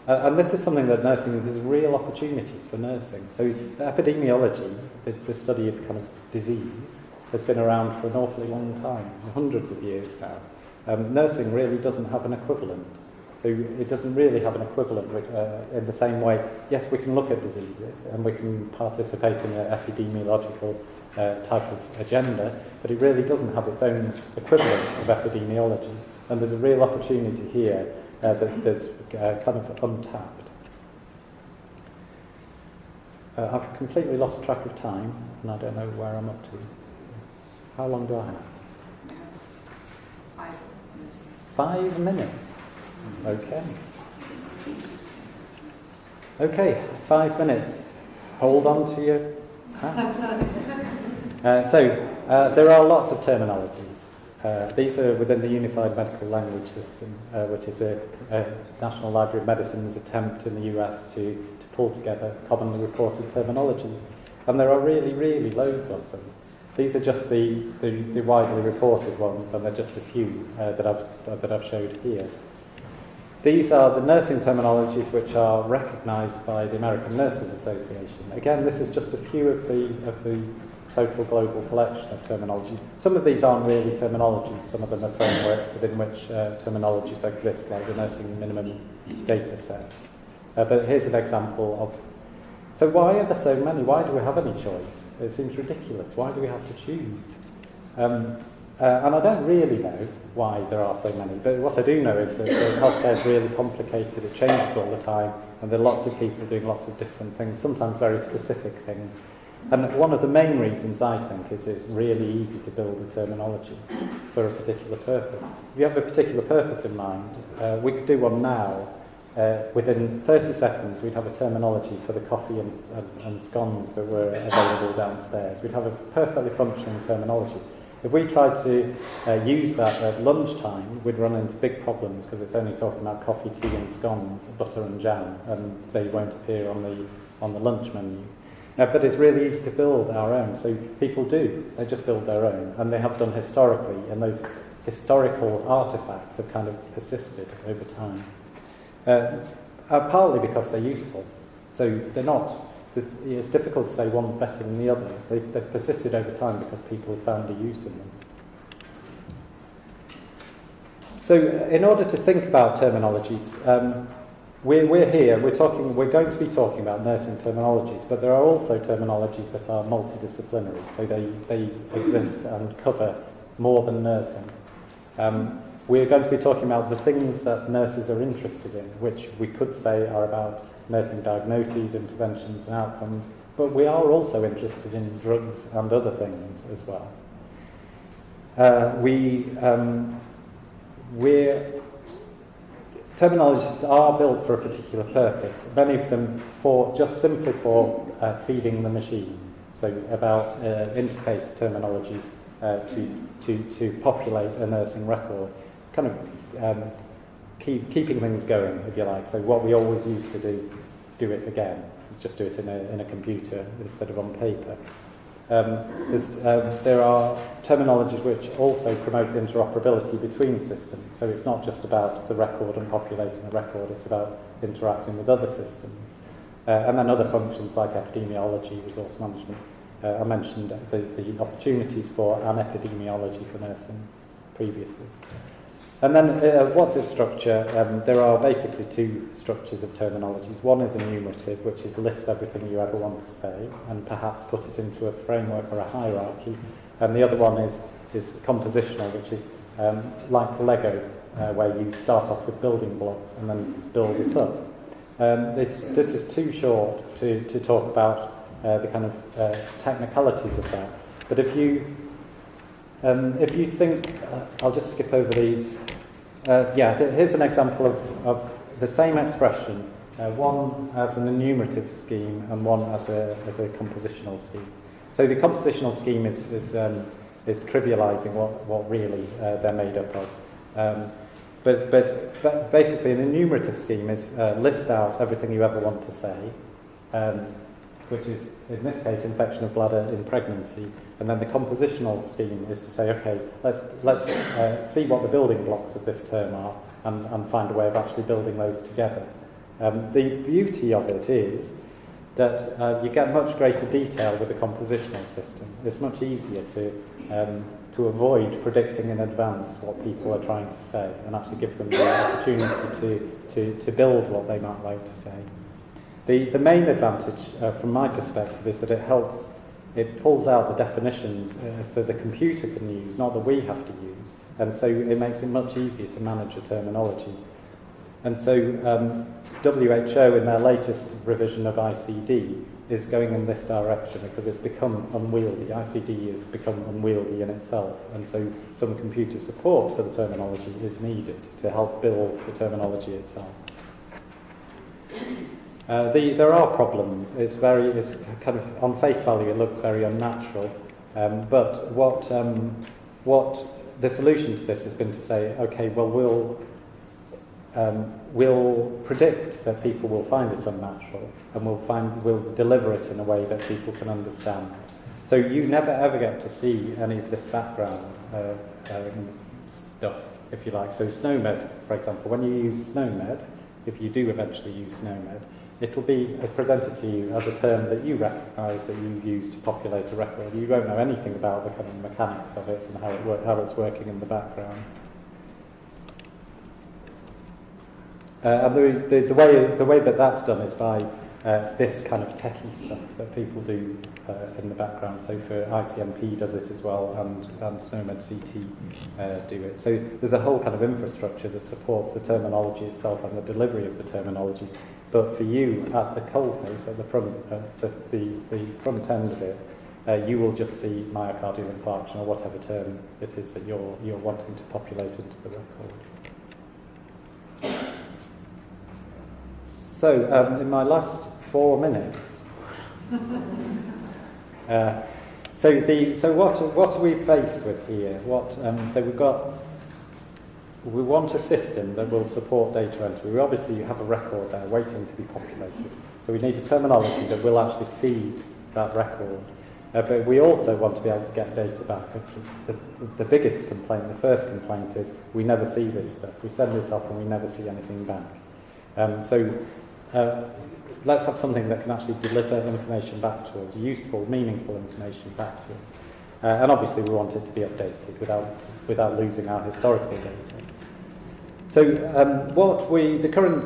And this is something that there's real opportunities for nursing. So epidemiology, the study of kind of disease, has been around for an awfully long time, hundreds of years now. Nursing really doesn't have an equivalent. So it doesn't really have an equivalent in the same way. Yes, we can look at diseases and we can participate in an epidemiological type of agenda, but it really doesn't have its own equivalent of epidemiology. And there's a real opportunity here that's kind of untapped. I've completely lost track of time, and I don't know where I'm up to. How long do I have? 5 minutes. Okay. Okay, 5 minutes. Hold on to your hats. There are lots of terminologies. These are within the Unified Medical Language System, which is a National Library of Medicine's attempt in the US to pull together commonly reported terminologies. And there are really, really loads of them. These are just the widely reported ones, and they're just a few that I've showed here. These are the nursing terminologies which are recognised by the American Nurses Association. Again, this is just a few of the total global collection of terminologies. Some of these aren't really terminologies, some of them are frameworks within which terminologies exist, like the nursing minimum data set. But here's an example of... So why are there so many? Why do we have any choice? It seems ridiculous. Why do we have to choose? And I don't really know why there are so many, but what I do know is that healthcare is really complicated, it changes all the time, and there are lots of people doing lots of different things, sometimes very specific things. And one of the main reasons, I think, is it's really easy to build a terminology for a particular purpose. If you have a particular purpose in mind, we could do one now. Within 30 seconds, we'd have a terminology for the coffee and scones that were available downstairs. We'd have a perfectly functioning terminology. If we tried to use that at lunchtime, we'd run into big problems because it's only talking about coffee, tea and scones, butter and jam, and they won't appear on the lunch menu. But it's really easy to build our own, so people do. They just build their own, and they have done historically, and those historical artefacts have kind of persisted over time. Partly because they're useful, so they're not... It's difficult to say one's better than the other. They've persisted over time because people have found a use in them. So, in order to think about terminologies, we're here. We're going to be talking about nursing terminologies, but there are also terminologies that are multidisciplinary. So they exist and cover more than nursing. We're going to be talking about the things that nurses are interested in, which we could say are about nursing diagnoses, interventions and outcomes, but we are also interested in drugs and other things as well. Terminologies are built for a particular purpose, many of them simply for feeding the machine, so about interface terminologies to populate a nursing record, kind of keeping things going, if you like. So what we always used to do it again. Just do it in a computer instead of on paper. There are terminologies which also promote interoperability between systems. So it's not just about the record and populating the record, it's about interacting with other systems. And then other functions like epidemiology, resource management. I mentioned the opportunities for an epidemiology for nursing previously. And then what's its structure? There are basically two structures of terminologies. One is enumerative, which is list everything you ever want to say and perhaps put it into a framework or a hierarchy. And the other one is compositional, which is like Lego, where you start off with building blocks and then build it up. This is too short to talk about the kind of technicalities of that. But if you think, I'll just skip over these. Here's an example of the same expression, one as an enumerative scheme and one as a compositional scheme. So the compositional scheme is trivialising what really they're made up of. But basically an enumerative scheme is list out everything you ever want to say, which is, in this case, infection of bladder in pregnancy. And then the compositional scheme is to say, okay, let's see what the building blocks of this term are and find a way of actually building those together. The beauty of it is that you get much greater detail with the compositional system. It's much easier to avoid predicting in advance what people are trying to say and actually give them the opportunity to build what they might like to say. The main advantage, from my perspective, is that it pulls out the definitions that the computer can use, not that we have to use, and so it makes it much easier to manage a terminology. And so WHO, in their latest revision of ICD, is going in this direction because it's become unwieldy. ICD has become unwieldy in itself, and so some computer support for the terminology is needed to help build the terminology itself. There are problems. It's kind of, on face value, it looks very unnatural. But what the solution to this has been to say, okay, well, will predict that people will find it unnatural and will deliver it in a way that people can understand. So you never ever get to see any of this background stuff, if you like. So SNOMED, for example, when you use SNOMED, if you do eventually use SNOMED, it'll be presented to you as a term that you recognise that you use to populate a record. You won't know anything about the kind of mechanics of it and how it's working in the background. And the way that that's done is by this kind of techie stuff that people do in the background. So for ICMP does it as well, and SNOMED CT do it. So there's a whole kind of infrastructure that supports the terminology itself and the delivery of the terminology. But for you, at the coalface, at the front, the front end of it, you will just see myocardial infarction or whatever term it is that you're wanting to populate into the record. So, in my last 4 minutes, so what are we faced with here? So we want a system that will support data entry. We obviously have a record there waiting to be populated. So we need a terminology that will actually feed that record. But we also want to be able to get data back. The biggest complaint, the first complaint is we never see this stuff. We send it off and we never see anything back. Let's have something that can actually deliver information back to us, useful, meaningful information back to us. And obviously we want it to be updated without losing our historical data. So the current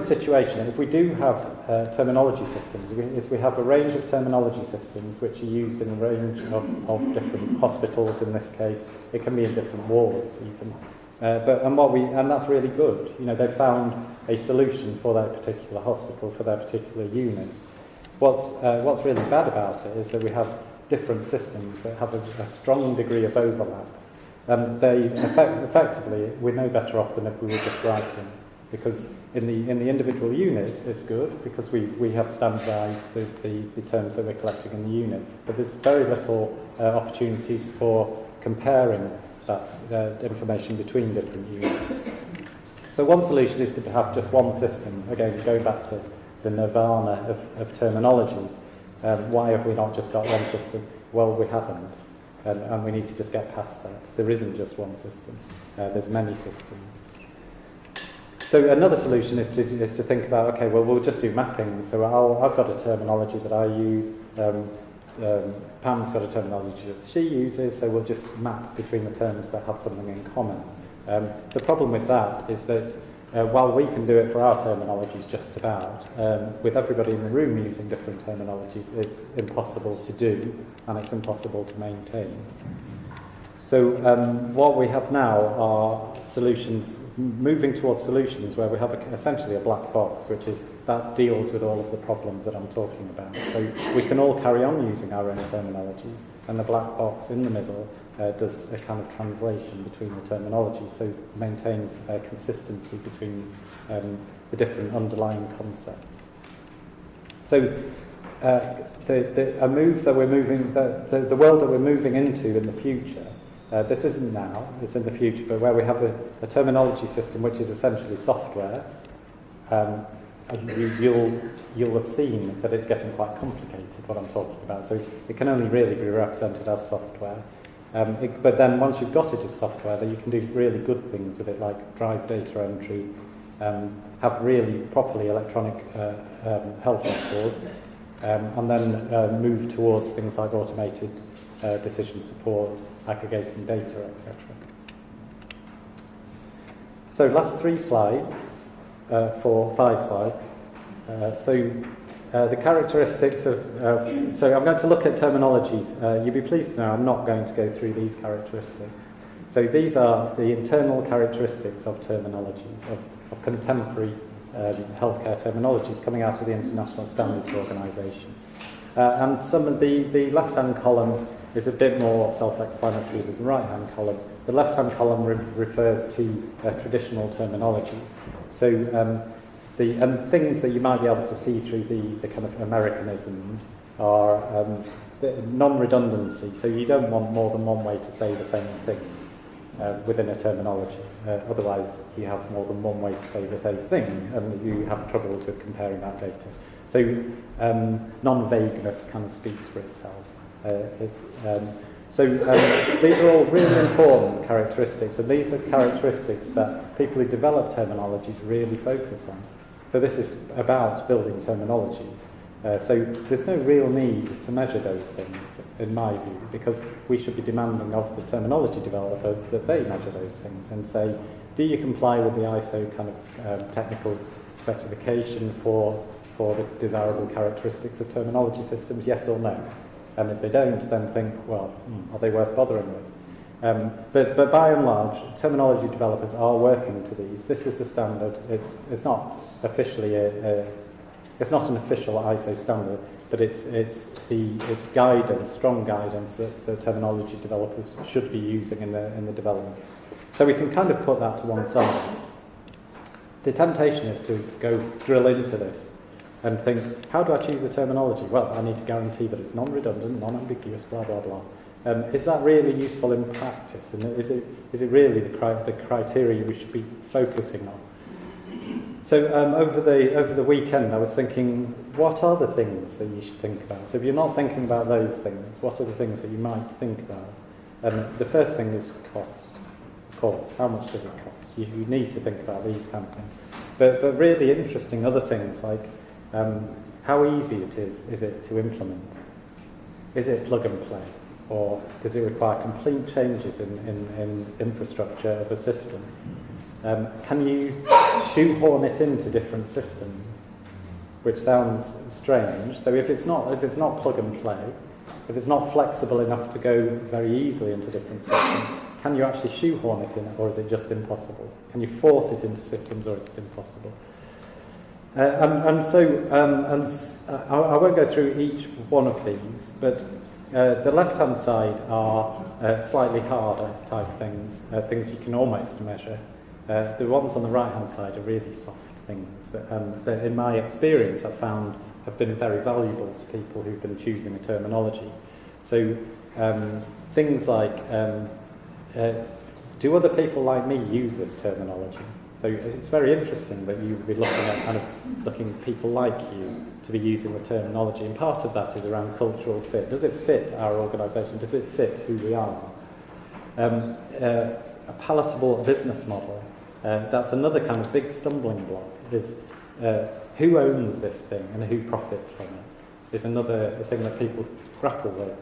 situation, if we do have terminology systems, is we have a range of terminology systems which are used in a range of different hospitals in this case. It can be in different wards even. And that's really good. You know, they've found a solution for their particular hospital, for their particular unit. What's really bad about it is that we have different systems that have a strong degree of overlap. They effectively, we're no better off than if we were just writing, because in the individual unit it's good because we have standardised the terms that we're collecting in the unit, but there's very little opportunities for comparing that information between different units. So one solution is to have just one system. Again, going back to the nirvana of terminologies. Why have we not just got one system? Well, we haven't. And we need to just get past that. There isn't just one system. There's many systems. So another solution is to think about, okay, well, we'll just do mapping. So I've got a terminology that I use. Pam's got a terminology that she uses, so we'll just map between the terms that have something in common. The problem with that is that while we can do it for our terminologies just about, with everybody in the room using different terminologies, it's impossible to do, and it's impossible to maintain. So what we have now are solutions, moving towards solutions where we have essentially a black box, which is that deals with all of the problems that I'm talking about. So we can all carry on using our own terminologies, and the black box in the middle does a kind of translation between the terminologies, so maintains consistency between the different underlying concepts. So the world that we're moving into in the future, this isn't now, it's in the future, but where we have a terminology system which is essentially software, you'll have seen that it's getting quite complicated, what I'm talking about. So it can only really be represented as software. But then once you've got it as software, then you can do really good things with it, like drive data entry, have really properly electronic health records, and then move towards things like automated decision support, aggregating data, etc. So last 3 slides, for 5 slides. The characteristics of... so I'm going to look at terminologies. You'll be pleased to know I'm not going to go through these characteristics. So these are the internal characteristics of terminologies, of contemporary healthcare terminologies coming out of the International Standards Organisation. And some of the left-hand column is a bit more self-explanatory than the right-hand column. The left-hand column refers to traditional terminologies. So and things that you might be able to see through the kind of Americanisms are non-redundancy. So you don't want more than one way to say the same thing within a terminology. otherwise you have more than one way to say the same thing, and you have troubles with comparing that data. So non-vagueness kind of speaks for itself. These are all really important characteristics, and these are characteristics that people who develop terminologies really focus on. So this is about building terminologies. So there's no real need to measure those things, in my view, because we should be demanding of the terminology developers that they measure those things and say, do you comply with the ISO kind of technical specification for the desirable characteristics of terminology systems, yes or no? And if they don't, then think, well, are they worth bothering with? But by and large, terminology developers are working to these. This is the standard. It's not officially it's not an official ISO standard, but it's guidance, strong guidance that the terminology developers should be using in the development. So we can kind of put that to one side. The temptation is to go drill into this and think, how do I choose a terminology? Well, I need to guarantee that it's non-redundant, non-ambiguous, blah, blah, blah. Is that really useful in practice? And is it really the criteria we should be focusing on? So over the weekend, I was thinking, what are the things that you should think about? If you're not thinking about those things, what are the things that you might think about? And the first thing is cost. Of course, how much does it cost? You need to think about these kind of things. But really interesting other things like how easy it is it to implement? Is it plug and play? Or does it require complete changes in infrastructure of a system? Can you shoehorn it into different systems? Which sounds strange. So if it's not plug and play, if it's not flexible enough to go very easily into different systems, can you actually shoehorn it in, or is it just impossible? Can you force it into systems, or is it impossible? I won't go through each one of these, but the left-hand side are slightly harder type things, things you can almost measure. The ones on the right-hand side are really soft things that in my experience, I've found have been very valuable to people who've been choosing a terminology. So things like, do other people like me use this terminology? So it's very interesting that you would be looking at people like you to be using the terminology, and part of that is around cultural fit. Does it fit our organisation? Does it fit who we are? A palatable business model. That's another kind of big stumbling block, is who owns this thing and who profits from it, is another thing that people grapple with.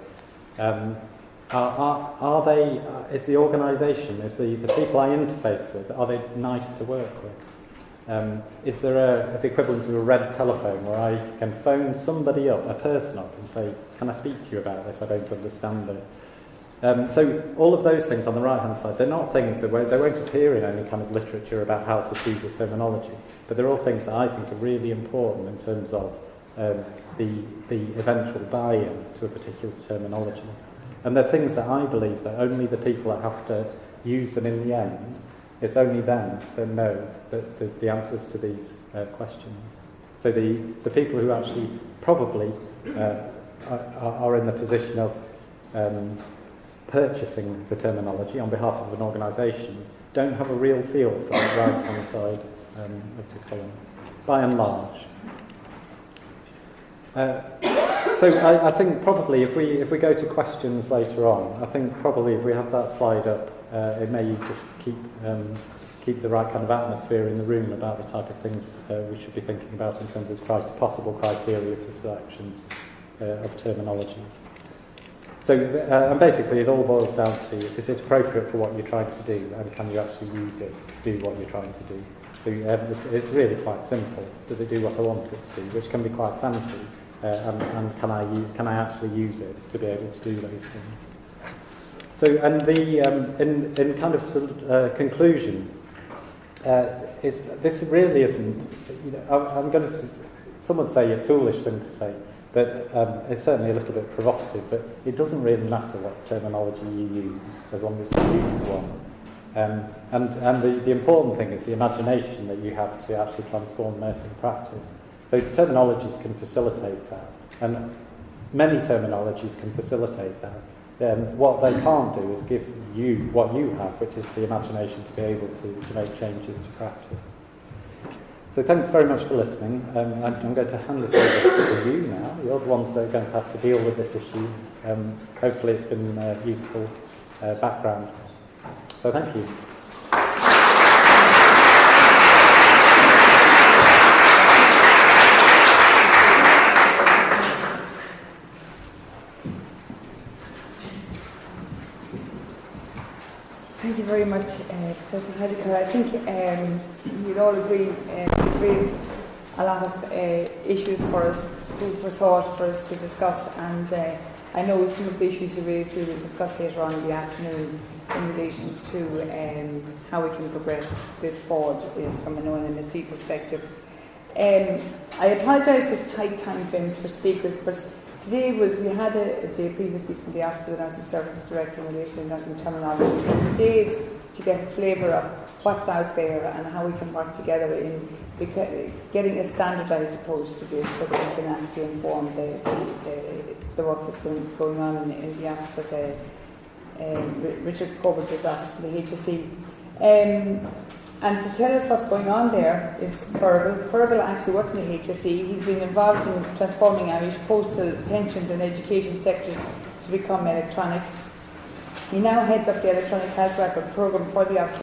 Are they, is the organisation, is the people I interface with, are they nice to work with? Is there the equivalent of a red telephone where I can phone somebody up, a person up, and say, can I speak to you about this? I don't understand it. So all of those things on the right-hand side, they're not things that they won't appear in any kind of literature about how to choose a terminology, but they're all things that I think are really important in terms of the eventual buy-in to a particular terminology. And they're things that I believe that only the people that have to use them in the end, it's only them that know the answers to these questions. So the people who actually probably are in the position of purchasing the terminology on behalf of an organisation don't have a real feel for the right-hand side of the column, by and large. So I think probably if we go to questions later on, I think probably if we have that slide up, it may just keep the right kind of atmosphere in the room about the type of things we should be thinking about in terms of possible criteria for selection of terminologies. So and basically it all boils down to, is it appropriate for what you're trying to do, and can you actually use it to do what you're trying to do? So it's really quite simple. Does it do what I want it to do, which can be quite fancy, and can I actually use it to be able to do those things? So and in kind of conclusion, this really isn't. I'm going to. Some would say a foolish thing to say. But it's certainly a little bit provocative, but it doesn't really matter what terminology you use, as long as you use one. And the important thing is the imagination that you have to actually transform nursing practice. So terminologies can facilitate that, and many terminologies can facilitate that. What they can't do is give you what you have, which is the imagination to be able to make changes to practice. So thanks very much for listening. I'm going to hand it over to you now. You're the ones that are going to have to deal with this issue. Hopefully it's been useful background. So thank you. Thank you very much, Professor Nightingale. I think you'd all agree you've raised a lot of issues for us, food for thought for us to discuss, and I know some of the issues you raised we will discuss later on in the afternoon in relation to how we can progress this forward from an ONMSD perspective. I apologise for tight time frames for speakers, but today we had a day previously from the Office of the Nursing Services Director in relation to nursing terminology. So today is to get a flavour of what's out there and how we can work together in getting a standardised approach to this so that we can actually inform the work that's going on in the Office of Richard Corbet's office in the HSE. And to tell us what's going on there is Fergal. Fergal actually works in the HSE. He's been involved in transforming Irish postal, pensions and education sectors to become electronic. He now heads up the electronic health record programme for the Office